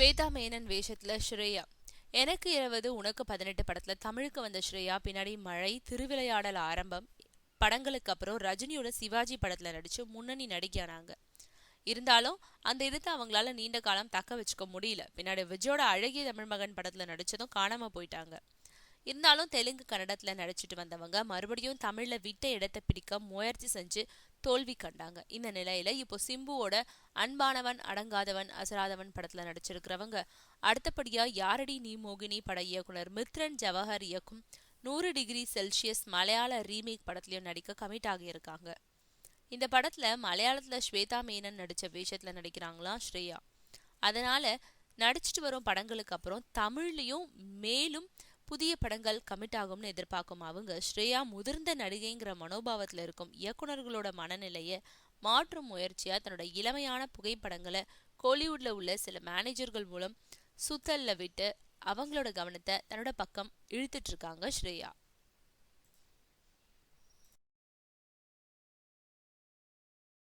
ஸ்வேதா மேனன் வேஷத்துல ஸ்ரேயா. எனக்கு 20 உனக்கு 18 படத்துல தமிழுக்கு வந்த ஸ்ரேயா பின்னாடி மழை, திருவிளையாடல் ஆரம்பம் படங்களுக்கு அப்புறம் ரஜினியோட சிவாஜி படத்துல நடிச்சு முன்னணி நடிகையானாங்க. இருந்தாலும் அந்த இடத்தை அவங்களால நீண்ட காலம் தக்க வச்சுக்க முடியல. பின்னாடி விஜயோட அழகிய தமிழ் மகன் படத்துல நடிச்சதும் காணாம போயிட்டாங்க. இருந்தாலும் தெலுங்கு கன்னடத்துல நடிச்சிட்டு வந்தவங்க மறுபடியும் தமிழ்ல விட்ட இடத்தை பிடிக்க முயற்சி செஞ்சு தோல்வி கண்டாங்க. இந்த நிலையில இப்போ சிம்புவோட அன்பானவன் அடங்காதவன் அசராதவன் படத்துல நடிச்சிருக்கிறவங்க அடுத்தபடியா யாரடி நீ மோகினி பட இயக்குனர் மித்ரன் ஜவஹர் இயக்கும் 100°C மலையாள ரீமேக் படத்துலயும் நடிக்க கமிட் ஆகியிருக்காங்க. இந்த படத்துல மலையாளத்துல ஸ்வேதா மேனன் நடிச்ச வேஷத்துல நடிக்கிறாங்களாம் ஸ்ரேயா. அதனால நடிச்சிட்டு வரும் படங்களுக்கு அப்புறம் தமிழ்லயும் மேலும் புதிய படங்கள் கமிட் ஆகும்னு எதிர்பார்க்கும் அவங்க ஸ்ரேயா முதிர்ந்த நடிகைங்கிற மனோபாவத்துல இருக்கும் இயக்குனர்களோட மனநிலைய மாற்றும் முயற்சியா தன்னோட இளமையான புகைப்படங்களை கோலிவுட்ல உள்ள சில மேனேஜர்கள் மூலம் சுத்தல்ல விட்டு அவங்களோட கவனத்தை தன்னோட பக்கம் இழுத்துட்டு இருக்காங்க ஸ்ரேயா.